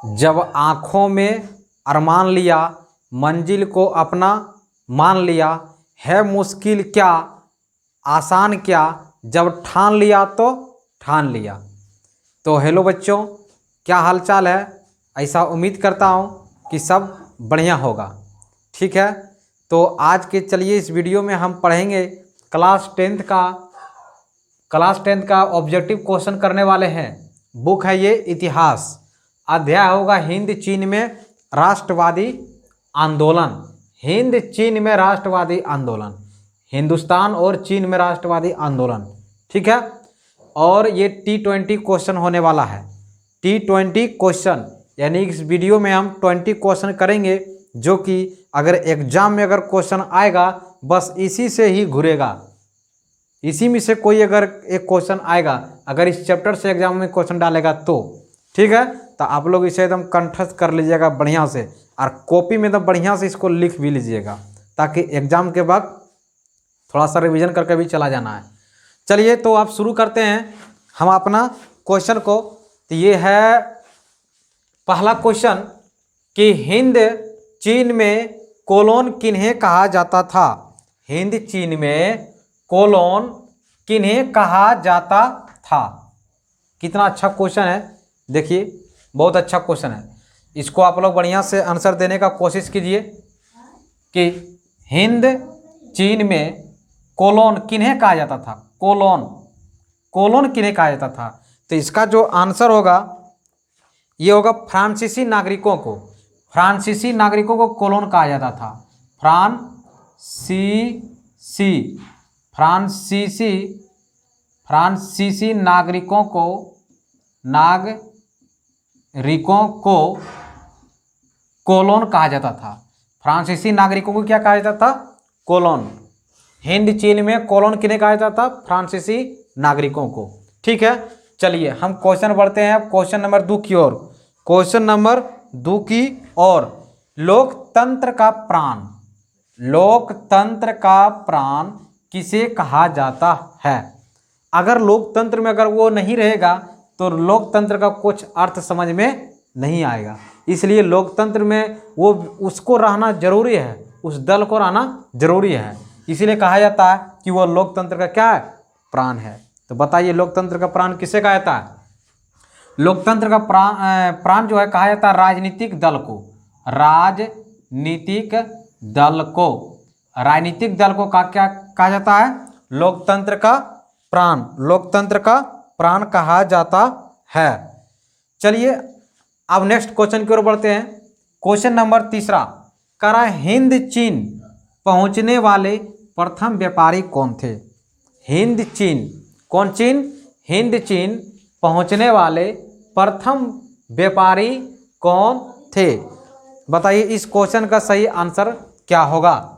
जब आँखों में अरमान लिया, मंजिल को अपना मान लिया, है मुश्किल क्या आसान क्या, जब ठान लिया तो ठान लिया। तो हेलो बच्चों, क्या हालचाल है। ऐसा उम्मीद करता हूँ कि सब बढ़िया होगा। ठीक है, तो आज के चलिए इस वीडियो में हम पढ़ेंगे क्लास टेंथ का ऑब्जेक्टिव क्वेश्चन करने वाले हैं। बुक है ये इतिहास, अध्याय होगा हिंद चीन में राष्ट्रवादी आंदोलन। हिंद चीन में राष्ट्रवादी आंदोलन, हिंदुस्तान और चीन में राष्ट्रवादी आंदोलन। ठीक है, और ये T20 क्वेश्चन होने वाला है। T20 क्वेश्चन यानी इस वीडियो में हम 20 क्वेश्चन करेंगे, जो कि अगर एग्जाम में अगर क्वेश्चन आएगा बस इसी से ही घुरेगा। इसी में से कोई अगर एक क्वेश्चन आएगा, अगर इस चैप्टर से एग्जाम में क्वेश्चन डालेगा तो ठीक है, तो आप लोग इसे एकदम कंठस्थ कर लीजिएगा बढ़िया से, और कॉपी में तो बढ़िया से इसको लिख भी लीजिएगा, ताकि एग्जाम के बाद थोड़ा सा रिवीजन करके भी चला जाना है। चलिए तो आप शुरू करते हैं हम अपना क्वेश्चन को। तो ये है पहला क्वेश्चन कि हिंद चीन में कोलोन किन्हें कहा जाता था। हिंद चीन में कोलोन किन्हें कहा जाता था। कितना अच्छा क्वेश्चन है, देखिए बहुत अच्छा क्वेश्चन है। इसको आप लोग बढ़िया से आंसर देने का कोशिश कीजिए कि हिंद चीन में कोलोन किन्हें कहा जाता था। कोलोन किन्हें कहा जाता था। तो इसका जो आंसर होगा ये होगा फ्रांसीसी नागरिकों को। फ्रांसीसी नागरिकों को कोलोन कहा जाता था। फ्रांसीसी नागरिकों को कोलोन कहा जाता था। फ्रांसीसी नागरिकों को क्या कहा जाता था? कोलोन। हिंद चीन में कोलोन किन्हें कहा जाता था? फ्रांसीसी नागरिकों को। ठीक है, चलिए हम क्वेश्चन बढ़ते हैं क्वेश्चन नंबर 2 की ओर। क्वेश्चन नंबर 2 की ओर, लोकतंत्र का प्राण किसे कहा जाता है। अगर लोकतंत्र में अगर वो नहीं रहेगा तो लोकतंत्र का कुछ अर्थ समझ में नहीं आएगा। इसलिए लोकतंत्र में वो उसको रहना जरूरी है, उस दल को रहना जरूरी है। इसीलिए कहा जाता है कि वो लोकतंत्र का क्या है? प्राण है। तो बताइए लोकतंत्र का प्राण किसे कहा जाता है? लोकतंत्र का प्राण जो है कहा जाता है राजनीतिक दल को। राजनीतिक दल को क्या कहा जाता है? लोकतंत्र का प्राण कहा जाता है। चलिए अब नेक्स्ट क्वेश्चन की ओर बढ़ते हैं। क्वेश्चन नंबर 3 करा, हिंद चीन पहुंचने वाले प्रथम व्यापारी कौन थे। हिंद चीन पहुंचने वाले प्रथम व्यापारी कौन थे। बताइए इस क्वेश्चन का सही आंसर क्या होगा।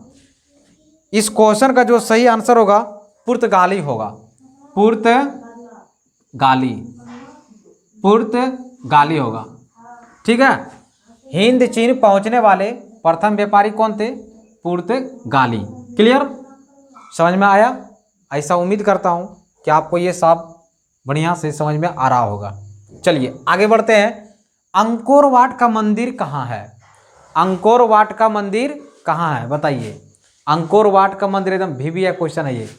इस क्वेश्चन का जो सही आंसर होगा पुर्तगाली होगा। पुर्तगाली होगा। ठीक है, हिंद चीन पहुंचने वाले प्रथम व्यापारी कौन थे? पुर्तगाली। क्लियर, समझ में आया? ऐसा उम्मीद करता हूं कि आपको ये सब बढ़िया से समझ में आ रहा होगा। चलिए आगे बढ़ते हैं। अंकोर वाट का मंदिर कहाँ है। अंकोर वाट का मंदिर कहाँ है बताइए। अंकोर वाट का मंदिर एकदम वीवीआई क्वेश्चन है, ये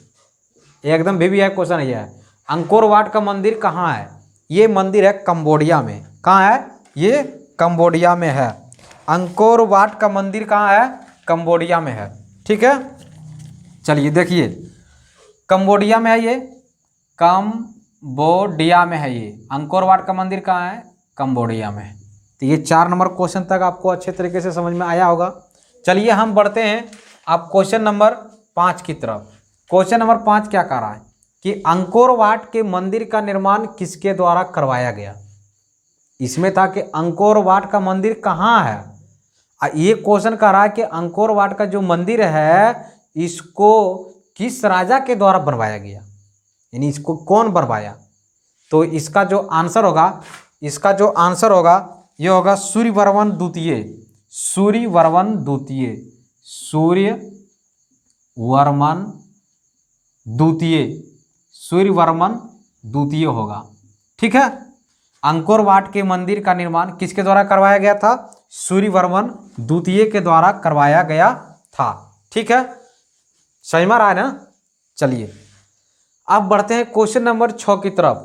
एकदम वीवीआई क्वेश्चन है। ये अंकोर वाट का मंदिर कहाँ है? ये मंदिर है कंबोडिया में। कहाँ है? ये कंबोडिया में है। अंकोर वाट का मंदिर कहाँ है? कंबोडिया में है। ठीक है, चलिए देखिए कंबोडिया में है, ये कंबोडिया में है। ये अंकोर वाट का मंदिर कहाँ है? कंबोडिया में। तो ये 4 नंबर क्वेश्चन तक आपको अच्छे तरीके से समझ में आया होगा। चलिए हम बढ़ते हैं अब क्वेश्चन नंबर 5 की तरफ। क्वेश्चन नंबर 5 क्या कह रहा है कि अंकोर वाट के मंदिर का निर्माण किसके द्वारा करवाया गया। इसमें था कि अंकोर वाट का मंदिर कहाँ है। ये क्वेश्चन कह रहा है कि अंकोर वाट का जो मंदिर है इसको किस राजा के द्वारा बनवाया गया, यानी इसको कौन बनवाया। तो इसका जो आंसर होगा ये होगा सूर्यवर्मन द्वितीय होगा। ठीक है, अंकोर वाट के मंदिर का निर्माण किसके द्वारा करवाया गया था? सूर्यवर्मन द्वितीय के द्वारा करवाया गया था। ठीक है, समझ में आ रहा है ना? चलिए अब बढ़ते हैं क्वेश्चन नंबर 6 की तरफ।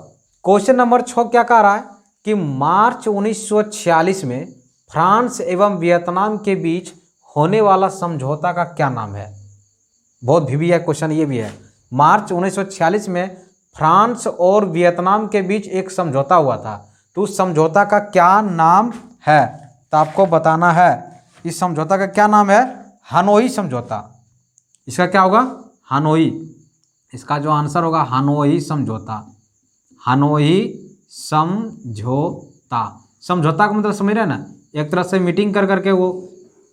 क्वेश्चन नंबर 6 क्या कह रहा है कि मार्च 1946 में फ्रांस एवं वियतनाम के बीच होने वाला समझौता का क्या नाम है? बहुत भी है क्वेश्चन, ये भी है। मार्च 1946 में फ्रांस और वियतनाम के बीच एक समझौता हुआ था, तो उस समझौता का क्या नाम है? तो आपको बताना है इस समझौता का क्या नाम है। हनोई समझौता। इसका क्या होगा? हनोई। इसका जो आंसर होगा हनोई समझौता। हनोई समझौता। समझौता का मतलब समझ रहे हैं ना, एक तरह से मीटिंग कर करके वो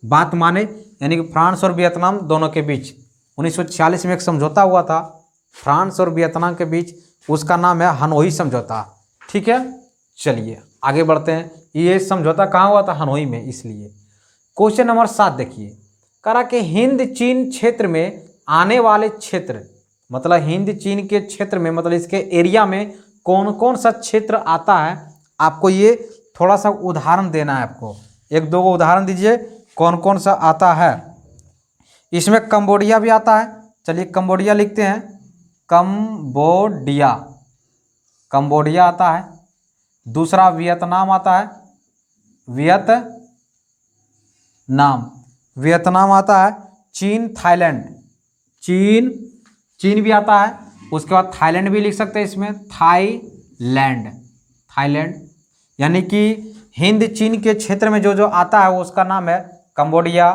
बात माने, यानी कि फ्रांस और वियतनाम दोनों के बीच 1946 में एक समझौता हुआ था फ्रांस और वियतनाम के बीच, उसका नाम है हनोई समझौता। ठीक है, चलिए आगे बढ़ते हैं। ये समझौता कहाँ हुआ था? हनोई में। इसलिए क्वेश्चन नंबर 7 देखिए, करा कि हिंद चीन क्षेत्र में आने वाले क्षेत्र, मतलब हिंद चीन के क्षेत्र में, मतलब इसके एरिया में कौन कौन सा क्षेत्र आता है, आपको ये थोड़ा सा उदाहरण देना है। आपको एक दो उदाहरण दीजिए कौन कौन सा आता है। इसमें कंबोडिया भी आता है। चलिए कंबोडिया लिखते हैं। कंबोडिया, कंबोडिया आता है। दूसरा वियतनाम आता है। वियतनाम आता है। चीन, थाईलैंड, चीन भी आता है। उसके बाद थाईलैंड भी लिख सकते हैं इसमें, थाईलैंड, यानी कि हिंद चीन के क्षेत्र में जो जो आता है वो उसका नाम है कंबोडिया,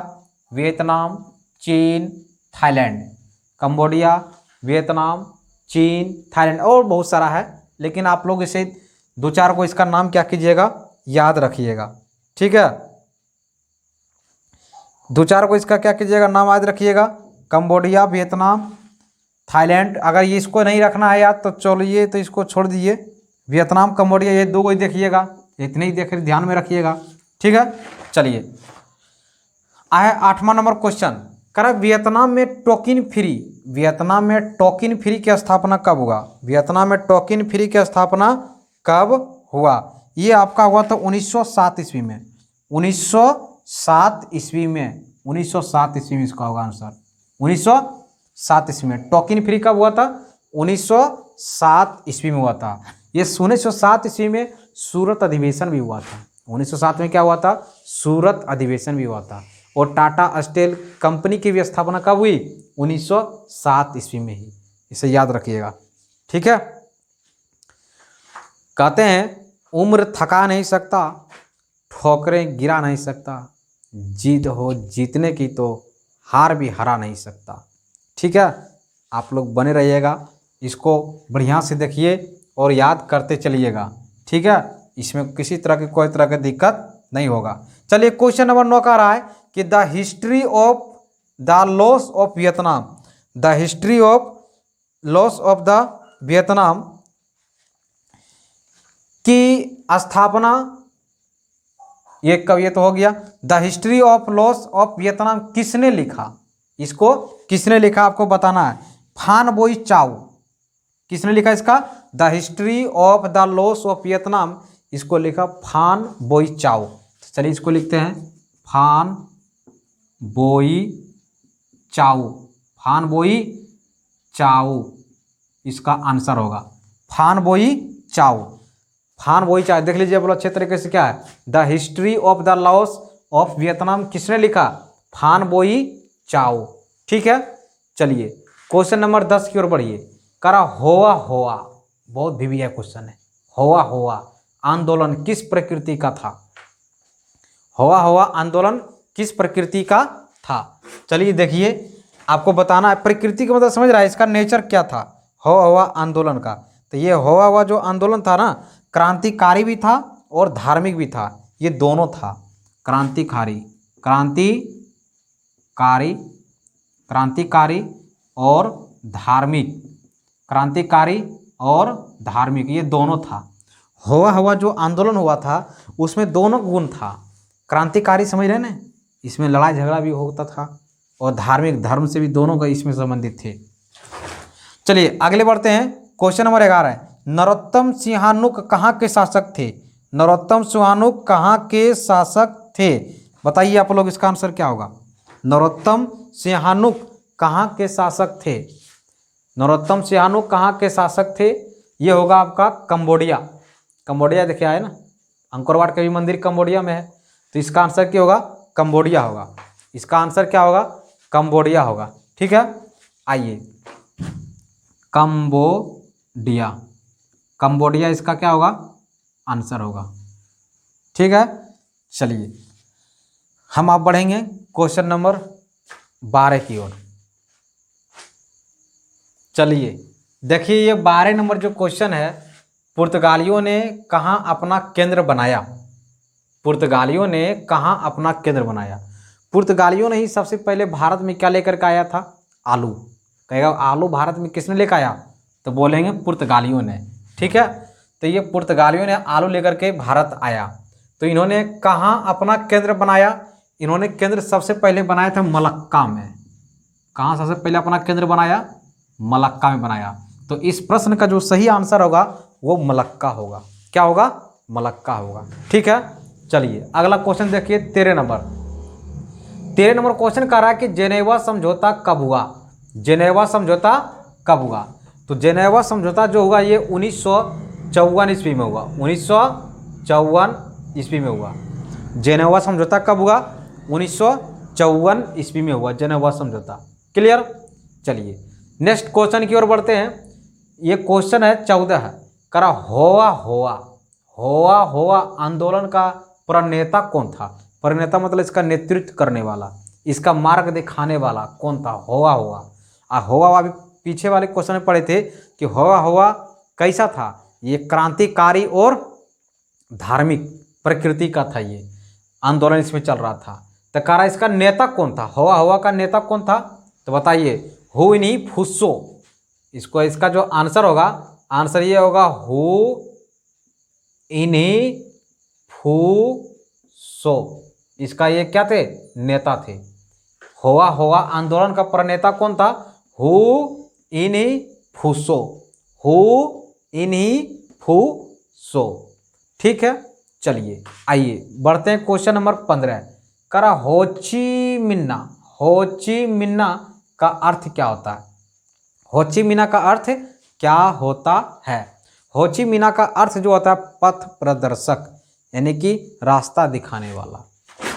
वियतनाम, चीन, थाईलैंड। कंबोडिया, वियतनाम, चीन, थाईलैंड, और बहुत सारा है, लेकिन आप लोग इसे दो चार को इसका नाम क्या कीजिएगा, याद रखिएगा। ठीक है, दो चार को इसका क्या कीजिएगा, नाम याद रखिएगा। Cambodia, Vietnam, Thailand. अगर ये इसको नहीं रखना है याद तो चलिए तो इसको छोड़ दीजिए। वियतनाम, कंबोडिया, ये दो को ही देखिएगा, इतने ही देख ध्यान में रखिएगा। ठीक है, चलिए आए 8वां नंबर क्वेश्चन। करा वियतनाम में टोकिन फ्री, वियतनाम में टोकिन फ्री की स्थापना कब हुआ? वियतनाम में टोकिन फ्री की स्थापना कब हुआ? ये आपका हुआ था 1907 ईस्वी में। 1907 ईस्वी में, 1907 ईस्वी में इसका होगा आंसर। 1907 ईस्वी में टोकिन फ्री कब हुआ था? 1907 ईस्वी में हुआ था। ये 1907 ईस्वी में सूरत अधिवेशन भी हुआ था। 1907 में क्या हुआ था? सूरत अधिवेशन भी हुआ था। और टाटा स्टील कंपनी की भी स्थापना कब हुई? 1907 ईस्वी में ही। इसे याद रखिएगा। ठीक है, कहते हैं उम्र थका नहीं सकता, ठोकरें गिरा नहीं सकता, जीत हो जीतने की तो हार भी हरा नहीं सकता। ठीक है, आप लोग बने रहिएगा, इसको बढ़िया से देखिए और याद करते चलिएगा। ठीक है, इसमें किसी तरह की कोई तरह की दिक्कत नहीं होगा। चलिए क्वेश्चन नंबर 9 का रहा है कि the history of the loss of Vietnam, the history of loss of the Vietnam की स्थापना, ये कब, ये तो हो गया। The history of loss of Vietnam किसने लिखा? इसको किसने लिखा आपको बताना है। फान बोई चाओ, किसने लिखा इसका? The history of the loss of Vietnam, इसको लिखा फान बोई चाओ। चलिए इसको लिखते हैं फान बोई चाओ, फान बोई चाओ इसका आंसर होगा। फान बोई चाओ, फान बोई चाओ देख लीजिए बोलो अच्छे तरीके से क्या है। The history of the loss of Vietnam किसने लिखा? फान बोई चाओ। ठीक है, चलिए क्वेश्चन नंबर 10 की ओर बढ़िए। करा होआ होआ, बहुत भी है क्वेश्चन है। होआ होआ आंदोलन किस प्रकृति का था? होआ होआ आंदोलन किस प्रकृति का था? चलिए देखिए, आपको बताना है प्रकृति का मतलब समझ रहा है, इसका नेचर क्या था होआ होआ आंदोलन का। तो ये होआ हुआ जो आंदोलन था ना, क्रांतिकारी भी था और धार्मिक भी था, ये दोनों था। क्रांतिकारी और धार्मिक, क्रांतिकारी और धार्मिक ये दोनों था। होआ हुआ जो आंदोलन हुआ था उसमें दोनों गुण था। क्रांतिकारी समझ रहे ना, इसमें लड़ाई झगड़ा भी होता था, और धार्मिक, धर्म से भी दोनों का इसमें संबंधित थे। चलिए आगे बढ़ते हैं। क्वेश्चन नंबर 11 है नरोत्तम सिंहानुक कहाँ के शासक थे? नरोत्तम सिंहानुक कहाँ के शासक थे? बताइए आप लोग, इसका आंसर क्या होगा? नरोत्तम सिंहानुक कहाँ के शासक थे? नरोत्तम सिंहानुक कहाँ के शासक थे? ये होगा आपका कंबोडिया। कंबोडिया देखिए आए ना, अंकोर वाट का भी मंदिर कंबोडिया में है, तो इसका आंसर क्या होगा? कंबोडिया होगा। इसका आंसर क्या होगा? कंबोडिया होगा। ठीक है, आइए कंबोडिया, कंबोडिया इसका क्या होगा? आंसर होगा। ठीक है, चलिए हम आप बढ़ेंगे क्वेश्चन नंबर 12 की ओर। चलिए देखिए, ये 12 नंबर जो क्वेश्चन है, पुर्तगालियों ने कहाँ अपना केंद्र बनाया? पुर्तगालियों ने कहाँ अपना केंद्र बनाया? पुर्तगालियों ने ही सबसे पहले भारत में क्या लेकर के आया था? आलू। कहेगा आलू भारत में किसने लेकर आया? तो बोलेंगे पुर्तगालियों ने। ठीक है, तो ये पुर्तगालियों ने आलू लेकर के भारत आया, तो इन्होंने कहाँ अपना केंद्र बनाया? इन्होंने केंद्र सबसे पहले बनाया था मलक्का में। कहाँ सबसे पहले अपना केंद्र बनाया? मलक्का में बनाया। तो इस प्रश्न का जो सही आंसर होगा वो मलक्का होगा। क्या होगा? मलक्का होगा। ठीक है, चलिए अगला क्वेश्चन देखिए, 13 नंबर। 13 नंबर क्वेश्चन कह रहा है कि जेनेवा समझौता कब हुआ? जेनेवा समझौता कब हुआ? तो जेनेवा समझौता जो हुआ ये 1954 ईस्वी में हुआ। 1954 ईस्वी में हुआ। जेनेवा समझौता कब हुआ? 1954 ईस्वी में हुआ जेनेवा समझौता। क्लियर? चलिए नेक्स्ट क्वेश्चन की ओर बढ़ते हैं। ये क्वेश्चन है 14 है, करा होआ होआ होआ होआ आंदोलन का प्रणेता कौन था? प्रणेता मतलब इसका नेतृत्व करने वाला, इसका मार्ग दिखाने वाला कौन था? होआ होआ। होआ अभी पीछे वाले क्वेश्चन में पढ़े थे कि होआ होआ कैसा था? ये क्रांतिकारी और धार्मिक प्रकृति का था, ये आंदोलन इसमें चल रहा था। तो कह रहा इसका नेता कौन था? होआ होआ का नेता कौन था? तो बताइए, हु इन्ही फुस्सो। इसको इसका जो आंसर होगा, आंसर ये होगा हु इन्ही फुस्सो। इसका ये क्या थे? नेता थे। होआ होआ आंदोलन का प्रणेता कौन था? हु इन्ही फुस्सो। हु इन्ही फुस्सो। ठीक है, चलिए आइए बढ़ते हैं क्वेश्चन नंबर 15। करा होची मिन्ना। होची मिन्ना का अर्थ क्या होता है? होची मिन्ना का अर्थ क्या होता है? होची मिन्ना का अर्थ जो होता है पथ प्रदर्शक, यानी कि रास्ता दिखाने वाला।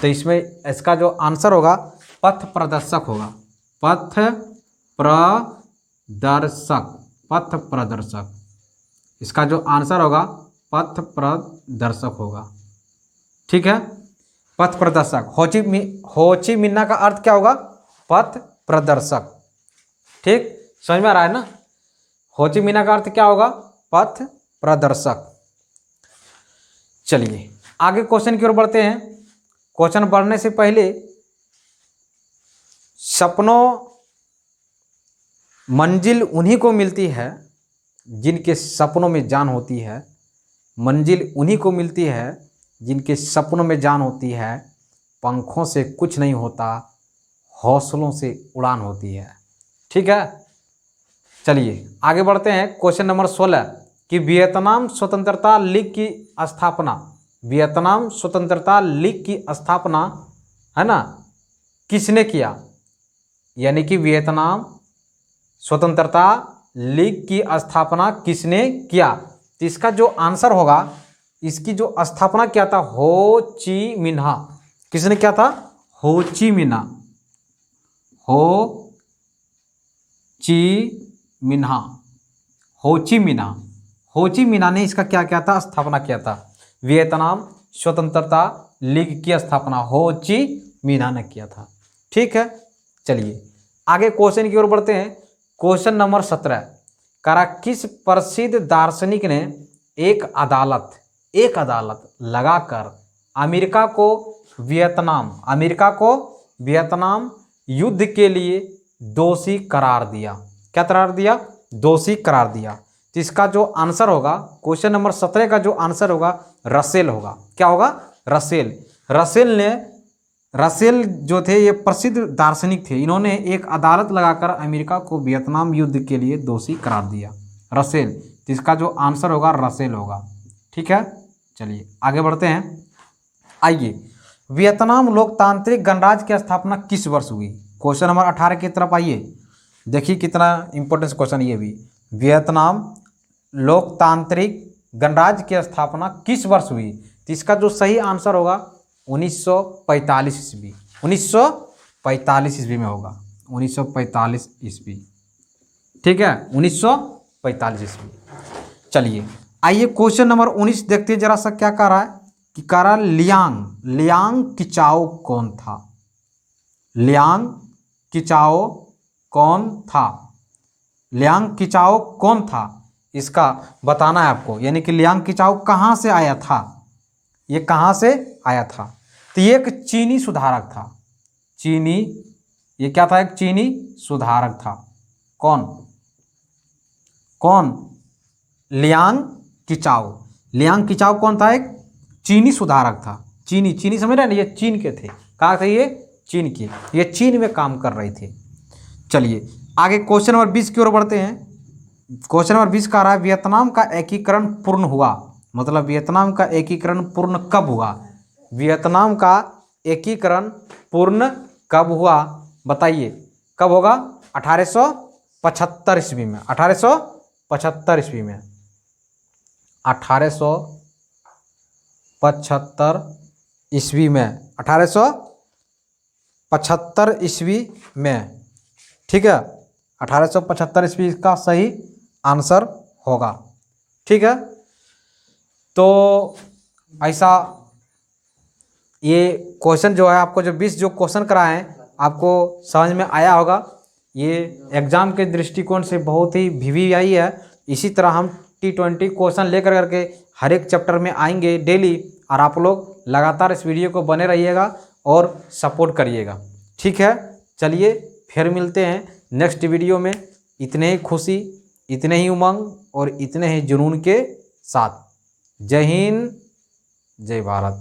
तो इसमें इसका जो आंसर होगा पथ प्रदर्शक होगा। पथ प्रदर्शक, पथ प्रदर्शक। इसका जो आंसर होगा पथ प्रदर्शक होगा। ठीक है, पथ प्रदर्शक। होची मिन्ना का अर्थ क्या होगा? पथ प्रदर्शक। ठीक, समझ में आ रहा है ना? होची मिन्ना का अर्थ क्या होगा? पथ प्रदर्शक। चलिए आगे क्वेश्चन की ओर बढ़ते हैं। क्वेश्चन बढ़ने से पहले सपनों मंजिल उन्हीं को मिलती है जिनके सपनों में जान होती है। मंजिल उन्हीं को मिलती है जिनके सपनों में जान होती है। पंखों से कुछ नहीं होता, हौसलों से उड़ान होती है। ठीक है, चलिए आगे बढ़ते हैं। क्वेश्चन नंबर 16 कि वियतनाम स्वतंत्रता लीग की स्थापना, वियतनाम स्वतंत्रता लीग की स्थापना है ना किसने किया? यानी कि वियतनाम स्वतंत्रता लीग की स्थापना किसने किया? तो इसका जो आंसर होगा, इसकी जो स्थापना किया था हो ची मिन्हा। किसने किया था? हो ची मिन्हा। हो ची मिन्हा, हो ची मिन्हा। हो ची मिन्हा ने इसका क्या किया था? स्थापना किया था। वियतनाम स्वतंत्रता लीग की स्थापना हो ची मिन्हा ने किया था। ठीक है, चलिए आगे क्वेश्चन की ओर बढ़ते हैं। क्वेश्चन नंबर 17 करा किस प्रसिद्ध दार्शनिक ने एक अदालत लगाकर अमेरिका को वियतनाम युद्ध के लिए दोषी करार दिया? क्या करार दिया? दोषी करार दिया। तो इसका जो आंसर होगा, क्वेश्चन नंबर 17 का जो आंसर होगा रसेल होगा। क्या होगा? रसेल। रसेल जो थे ये प्रसिद्ध दार्शनिक थे। इन्होंने एक अदालत लगाकर अमेरिका को वियतनाम युद्ध के लिए दोषी करार दिया। रसेल तो इसका जो आंसर होगा रसेल होगा। ठीक है, चलिए आगे बढ़ते हैं। आइए, वियतनाम लोकतांत्रिक गणराज्य की स्थापना किस वर्ष हुई? क्वेश्चन नंबर 18 की तरफ आइए, देखिए कितना इंपॉर्टेंट क्वेश्चन ये भी। वियतनाम लोकतांत्रिक गणराज्य की स्थापना किस वर्ष हुई? तो इसका जो सही आंसर होगा 1945 ईस्वी। 1945 ईस्वी में होगा, 1945 ईस्वी। ठीक है, 1945 ईस्वी। चलिए आइए क्वेश्चन नंबर 19 देखते हैं जरा सा क्या कह रहा है कि कह रहा लियांग किचाओ कौन था? लियांग किचाओ कौन था? लियांग किचाओ कौन था, इसका बताना है आपको। यानी कि लियांग किचाओ कहाँ से आया था, ये कहाँ से आया था? तो ये एक चीनी सुधारक था। चीनी, ये क्या था? एक चीनी सुधारक था। कौन? लियांग किचाओ। लियांग किचाओ कौन था? एक चीनी सुधारक था। चीनी समझ रहे हैं ना, ये चीन के थे। कहाँ थे ये? चीन के। ये चीन में काम कर रहे थे। चलिए आगे क्वेश्चन नंबर 20 की ओर बढ़ते हैं। क्वेश्चन नंबर 20 का रहा है वियतनाम का एकीकरण पूर्ण हुआ, मतलब वियतनाम का एकीकरण पूर्ण कब हुआ? वियतनाम का एकीकरण पूर्ण कब हुआ, बताइए कब होगा? 1875 ईस्वी में। 1875 ईस्वी में। 1875 ईस्वी में। 1875 ईस्वी में। ठीक है, 1875 ईस्वी का सही आंसर होगा। ठीक है, तो ऐसा ये क्वेश्चन जो है आपको जो 20 जो क्वेश्चन कराए हैं आपको समझ में आया होगा। ये एग्जाम के दृष्टिकोण से बहुत ही VVI है। इसी तरह हम T20 क्वेश्चन लेकर करके हर एक चैप्टर में आएंगे डेली, और आप लोग लगातार इस वीडियो को बने रहिएगा और सपोर्ट करिएगा। ठीक है, चलिए फिर मिलते हैं नेक्स्ट वीडियो में। इतने ही खुशी, इतने ही उमंग और इतने ही जुनून के साथ। जय हिंद, जय भारत।